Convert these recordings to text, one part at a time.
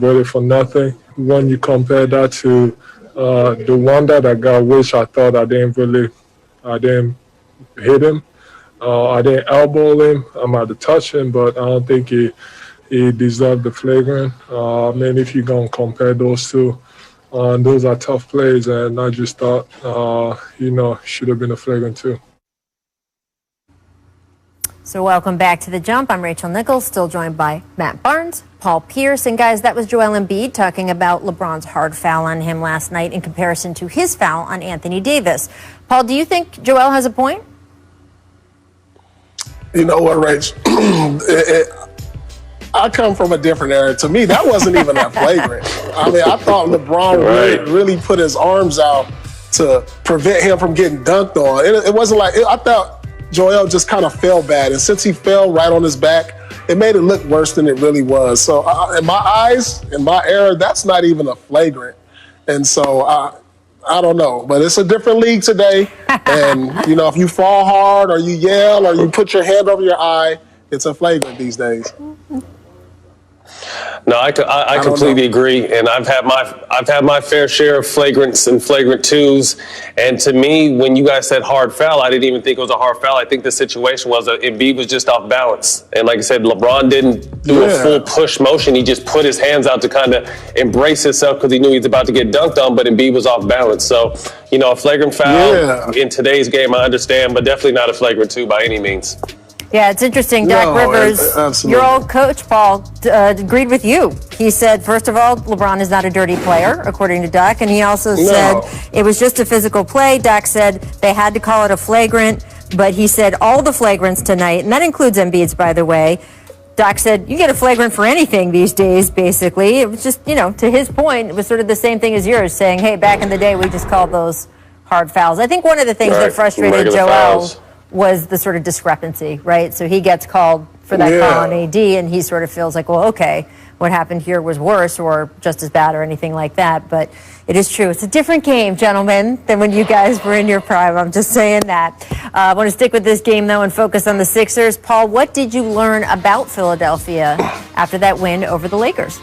Really for nothing. When you compare that to the one that I got, which I thought I didn't hit him. I didn't elbow him. I might have touched him, but I don't think he deserved the flagrant. I mean, if you're going to compare those two, those are tough plays, and I just thought, should have been a flagrant too. So welcome back to The Jump. I'm Rachel Nichols, still joined by Matt Barnes, Paul Pierce. And guys, that was Joel Embiid talking about LeBron's hard foul on him last night in comparison to his foul on Anthony Davis. Paul, do you think Joel has a point? You know what, Rach? I come from a different era. To me, that wasn't even that flagrant. I mean, I thought LeBron really put his arms out to prevent him from getting dunked on. It wasn't like, I thought Joel just kind of fell bad. And since he fell right on his back, it made it look worse than it really was. So in my eyes, in my era, that's not even a flagrant. And so I don't know, but it's a different league today. And, if you fall hard or you yell or you put your hand over your eye, it's a flagrant these days. No, I completely agree, and I've had my fair share of flagrants and flagrant twos. And to me, when you guys said hard foul, I didn't even think it was a hard foul. I think the situation was that Embiid was just off balance, and like I said, LeBron didn't do a full push motion. He just put his hands out to kind of embrace himself because he knew he was about to get dunked on, but Embiid was off balance. So, a flagrant foul in today's game, I understand, but definitely not a flagrant two by any means. Yeah, it's interesting. Doc Rivers, your old coach, Paul, agreed with you. He said, first of all, LeBron is not a dirty player, according to Doc. And he also said it was just a physical play. Doc said they had to call it a flagrant. But he said all the flagrants tonight, and that includes Embiid's, by the way. Doc said, you get a flagrant for anything these days, basically. It was just, to his point, it was sort of the same thing as yours, saying, hey, back in the day, we just called those hard fouls. I think one of the things that frustrated Joel was the sort of discrepancy, right? So he gets called for that call on AD, and he sort of feels like, well, okay, what happened here was worse or just as bad or anything like that. But it is true. It's a different game, gentlemen, than when you guys were in your prime. I'm just saying that. I want to stick with this game, though, and focus on the Sixers. Paul, what did you learn about Philadelphia after that win over the Lakers?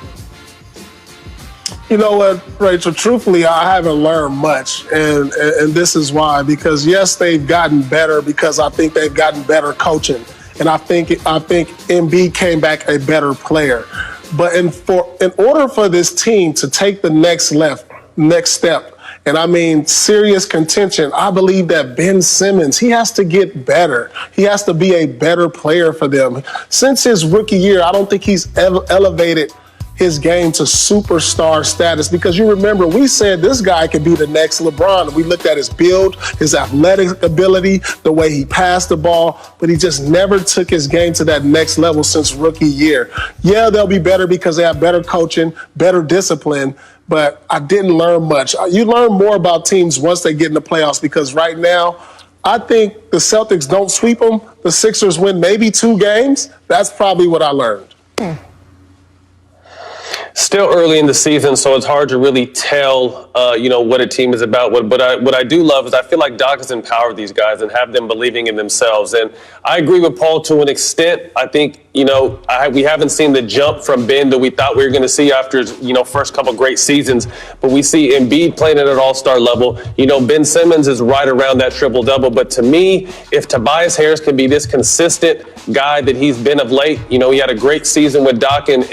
You know what, Rachel, truthfully, I haven't learned much, and this is why. Because, yes, they've gotten better because I think they've gotten better coaching, and I think Embiid came back a better player. But in order for this team to take the next step, and I mean serious contention, I believe that Ben Simmons, he has to get better. He has to be a better player for them. Since his rookie year, I don't think he's elevated his game to superstar status, because you remember we said this guy could be the next LeBron. We looked at his build, his athletic ability, the way he passed the ball, but he just never took his game to that next level since rookie year. Yeah, they'll be better because they have better coaching, better discipline, but I didn't learn much. You learn more about teams once they get in the playoffs, because right now, I think the Celtics don't sweep them. The Sixers win maybe 2 games. That's probably what I learned. Still early in the season, so it's hard to really tell, what a team is about. What I do love is I feel like Doc has empowered these guys and have them believing in themselves. And I agree with Paul to an extent. I think, we haven't seen the jump from Ben that we thought we were going to see after his, first couple great seasons. But we see Embiid playing at an all-star level. Ben Simmons is right around that triple-double. But to me, if Tobias Harris can be this consistent guy that he's been of late, he had a great season with Doc in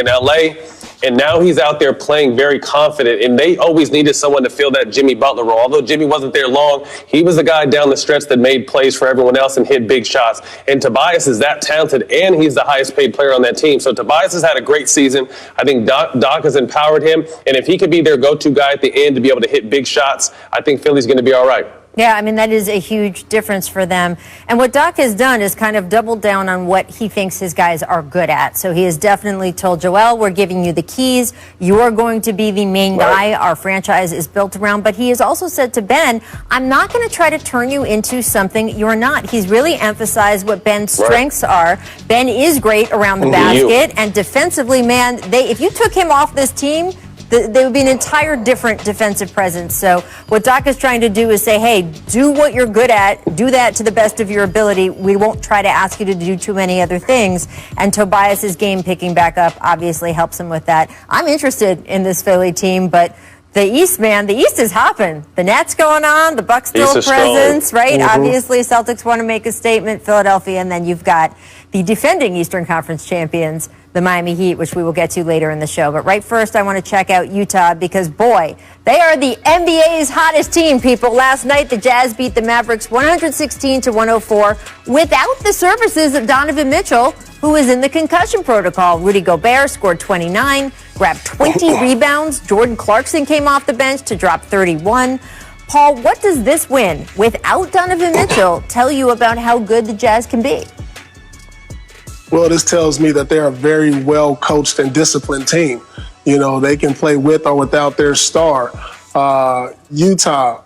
L.A., and now he's out there playing very confident, and they always needed someone to fill that Jimmy Butler role. Although Jimmy wasn't there long, he was the guy down the stretch that made plays for everyone else and hit big shots. And Tobias is that talented, and he's the highest paid player on that team. So Tobias has had a great season. I think Doc has empowered him, and if he could be their go-to guy at the end to be able to hit big shots, I think Philly's going to be all right. Yeah, I mean, that is a huge difference for them. And what Doc has done is kind of doubled down on what he thinks his guys are good at. So he has definitely told Joel, we're giving you the keys. You are going to be the main guy our franchise is built around. But he has also said to Ben, I'm not going to try to turn you into something you're not. He's really emphasized what Ben's strengths are. Ben is great around the basket. And defensively, man, if you took him off this team, They would be an entire different defensive presence. So what Doc is trying to do is say, hey, do what you're good at. Do that to the best of your ability. We won't try to ask you to do too many other things. And Tobias's game picking back up obviously helps him with that. I'm interested in this Philly team, but the East, man, the East is hopping. The Nets going on, the Bucks still presence, right? Mm-hmm. Obviously, Celtics want to make a statement, Philadelphia, and then you've got the defending Eastern Conference champions, the Miami Heat, which we will get to later in the show. But right first, I want to check out Utah because, boy, they are the NBA's hottest team, people. Last night, the Jazz beat the Mavericks 116-104 without the services of Donovan Mitchell, who is in the concussion protocol. Rudy Gobert scored 29, grabbed 20 rebounds. Jordan Clarkson came off the bench to drop 31. Paul, what does this win without Donovan Mitchell tell you about how good the Jazz can be? Well, this tells me that they're a very well-coached and disciplined team. You know, they can play with or without their star. Utah,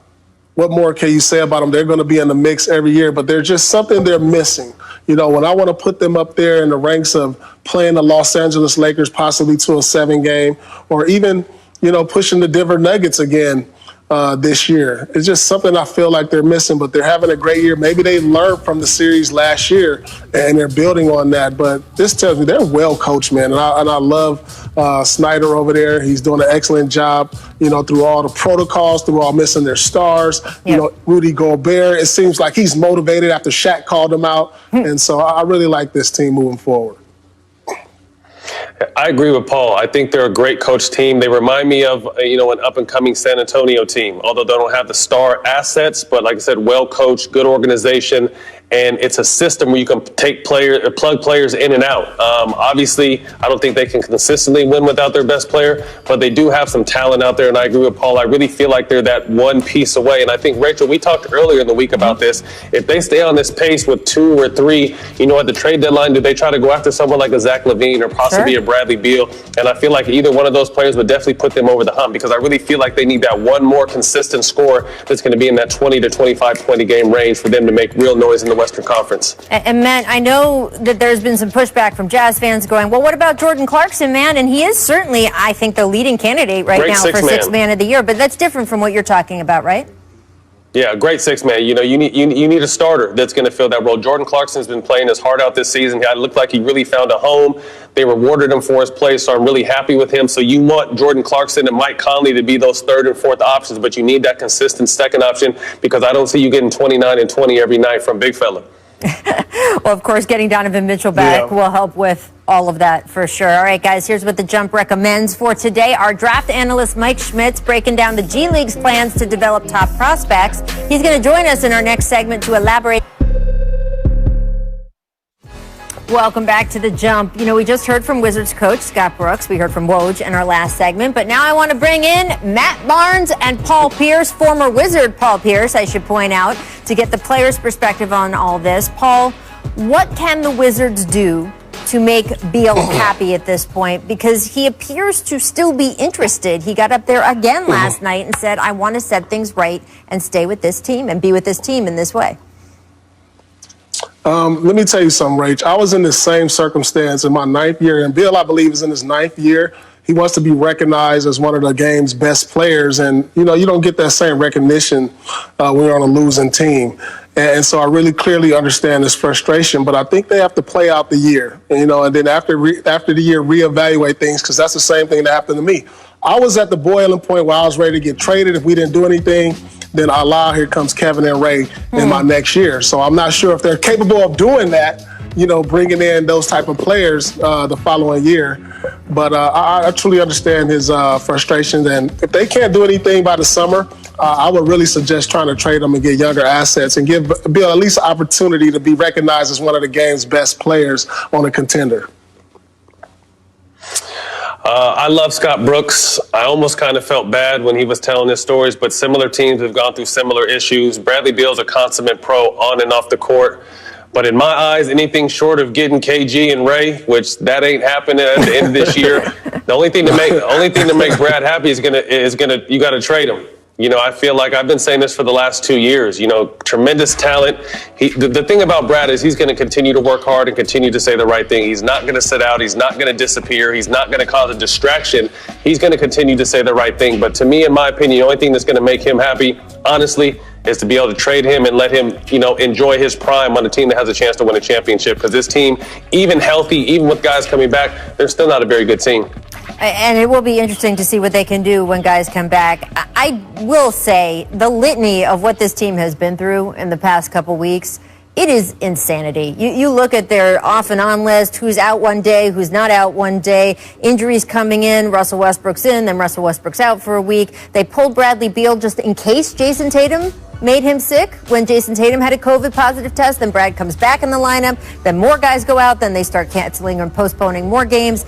what more can you say about them? They're going to be in the mix every year, but there's just something they're missing. You know, when I want to put them up there in the ranks of playing the Los Angeles Lakers possibly to a 7-game, or even, you know, pushing the Denver Nuggets again this year. It's just something I feel like they're missing, but they're having a great year. Maybe they learned from the series last year and they're building on that. But this tells me they're well coached, man. And I love Snyder over there. He's doing an excellent job, you know, through all the protocols, through all missing their stars. Yep. You know, Rudy Gobert, it seems like he's motivated after Shaq called him out. And so I really like this team moving forward. I agree with Paul. I think they're a great coach team. They remind me of, you know, an up-and-coming San Antonio team, although they don't have the star assets, but like I said, well-coached, good organization, and it's a system where you can plug players in and out. Obviously, I don't think they can consistently win without their best player, but they do have some talent out there, and I agree with Paul. I really feel like they're that one piece away, and I think, Rachel, we talked earlier in the week about this. If they stay on this pace with 2 or 3, you know, at the trade deadline, do they try to go after someone like a Zach LaVine or possibly a Bradley Beal? And I feel like either one of those players would definitely put them over the hump, because I really feel like they need that one more consistent score that's going to be in that 20 to 25 point a game range for them to make real noise in the Western Conference. And Matt, I know that there's been some pushback from Jazz fans going, well, what about Jordan Clarkson, man? And he is certainly, I think, the leading candidate right now for Sixth Man of the Year. But that's different from what you're talking about, right? Yeah, great 6-man. You know, you need a starter that's going to fill that role. Jordan Clarkson's been playing his heart out this season. It looked like he really found a home. They rewarded him for his play, so I'm really happy with him. So you want Jordan Clarkson and Mike Conley to be those 3rd and 4th options, but you need that consistent second option, because I don't see you getting 29 and 20 every night from big fella. Well, of course, getting Donovan Mitchell back will help with all of that for sure. All right, guys, here's what the Jump recommends for today. Our draft analyst, Mike Schmitz, breaking down the G League's plans to develop top prospects. He's going to join us in our next segment to elaborate. Welcome back to the Jump. You know, we just heard from Wizards coach Scott Brooks. We heard from Woj in our last segment. But now I want to bring in Matt Barnes and Paul Pierce, former Wizard Paul Pierce, I should point out, to get the players' perspective on all this. Paul, what can the Wizards do to make Beal happy at this point? Because he appears to still be interested. He got up there again last night and said, I want to set things right and stay with this team and be with this team in this way. Let me tell you something, Rach. I was in the same circumstance in my 9th year, and Bill, I believe, is in his 9th year. He wants to be recognized as one of the game's best players, and, you know, you don't get that same recognition when you're on a losing team. And so I really clearly understand this frustration, but I think they have to play out the year, you know, and then after the year, reevaluate things, because that's the same thing that happened to me. I was at the boiling point where I was ready to get traded if we didn't do anything. Then here comes Kevin and Ray in my next year. So I'm not sure if they're capable of doing that, you know, bringing in those type of players the following year. But I truly understand his frustrations. And if they can't do anything by the summer, I would really suggest trying to trade them and get younger assets and give Bill at least an opportunity to be recognized as one of the game's best players on a contender. I love Scott Brooks. I almost kind of felt bad when he was telling his stories, but similar teams have gone through similar issues. Bradley Beal's a consummate pro on and off the court. But in my eyes, anything short of getting KG and Ray, which that ain't happening at the end of this year, the only thing to make Brad happy is you got to trade him. I feel like I've been saying this for the last 2 years. Tremendous talent. The thing about Brad is he's going to continue to work hard and continue to say the right thing. He's not going to sit out. He's not going to disappear. He's not going to cause a distraction. He's going to continue to say the right thing. But to me, in my opinion, the only thing that's going to make him happy, honestly, is to be able to trade him and let him, enjoy his prime on a team that has a chance to win a championship. Because this team, even healthy, even with guys coming back, they're still not a very good team. And it will be interesting to see what they can do when guys come back. I will say the litany of what this team has been through in the past couple weeks, it is insanity. You look at their off and on list, who's out one day, who's not out one day, injuries coming in, Russell Westbrook's in, then Russell Westbrook's out for a week. They pulled Bradley Beal just in case Jason Tatum made him sick. When Jason Tatum had a COVID positive test, then Brad comes back in the lineup, then more guys go out, then they start canceling or postponing more games.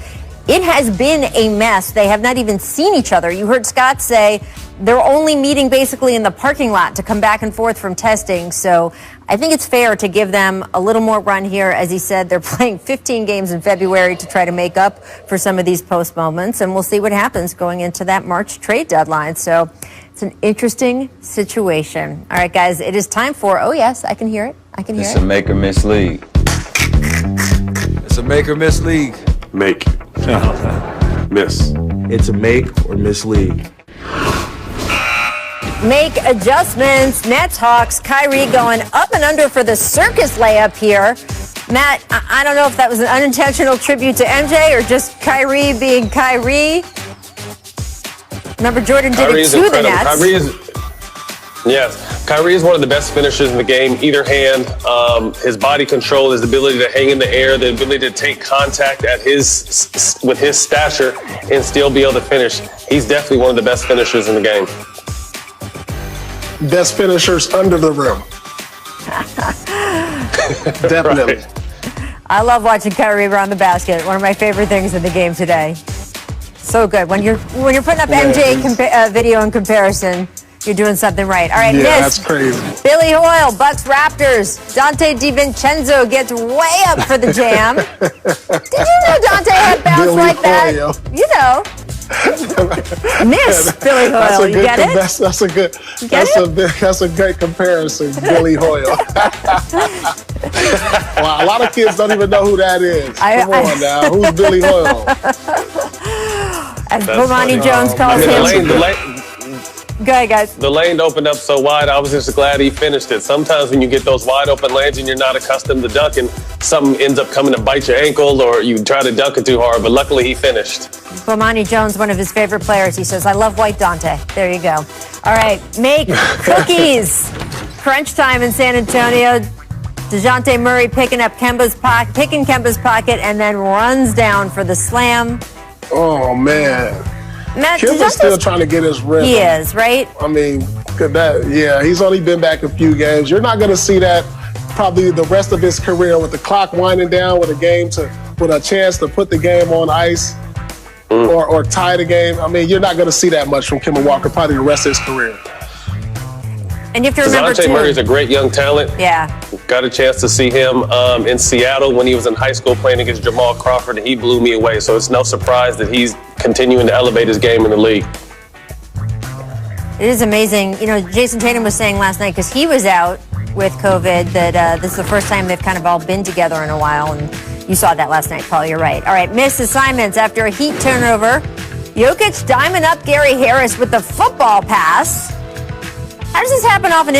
It has been a mess. They have not even seen each other. You heard Scott say they're only meeting basically in the parking lot to come back and forth from testing. So I think it's fair to give them a little more run here. As he said, they're playing 15 games in February to try to make up for some of these postponements. And we'll see what happens going into that March trade deadline. So it's an interesting situation. All right, guys, it is time for, oh, yes, I can hear it. I can hear it. It's a make or miss league. It's a make or miss league. Make. Miss. It's a make or miss league. Make adjustments. Nets, Hawks, Kyrie going up and under for the circus layup here. Matt, I don't know if that was an unintentional tribute to MJ or just Kyrie being Kyrie. Remember, Jordan did Kyrie's it to the incredible. Nets. Kyrie is one of the best finishers in the game, either hand. His body control, his ability to hang in the air, the ability to take contact with his stature and still be able to finish. He's definitely one of the best finishers in the game. Best finishers under the rim. Definitely. Right. I love watching Kyrie around the basket. One of my favorite things in the game today. So good. When you're putting up MJ video in comparison, you're doing something right. All right, yeah, Miss. that's crazy. Billy Hoyle, Bucks Raptors. Dante DiVincenzo gets way up for the jam. Did you know Dante had bounce Billy like that? Hoyle. You know. Miss Billy Hoyle, you get it? That's a great comparison, Billy Hoyle. Wow, a lot of kids don't even know who that is. Come on now, who's Billy Hoyle? As Bomani Jones calls him. Go ahead, guys. The lane opened up so wide, I was just glad he finished it. Sometimes when you get those wide open lanes and you're not accustomed to dunking, something ends up coming to bite your ankle or you try to dunk it too hard, but luckily he finished. Bomani Jones, one of his favorite players, he says, I love white Dante. There you go. All right, make cookies. Crunch time in San Antonio. DeJounte Murray picking Kemba's pocket, and then runs down for the slam. Oh, man. Matt, Kemba's still trying to get his rhythm. He is, right? I mean, he's only been back a few games. You're not going to see that probably the rest of his career with the clock winding down, with a chance to put the game on ice or tie the game. I mean, you're not going to see that much from Kemba Walker probably the rest of his career. And you have to remember, DeJounte Murray's a great young talent. Yeah. Got a chance to see him in Seattle when he was in high school playing against Jamal Crawford, and he blew me away. So it's no surprise that he's continuing to elevate his game in the league. It is amazing. Jason Tatum was saying last night, because he was out with COVID, that this is the first time they've kind of all been together in a while. And you saw that last night, Paul. You're right. All right, missed assignments after a Heat turnover. Jokic diamond up Gary Harris with the football pass. How does this happen off an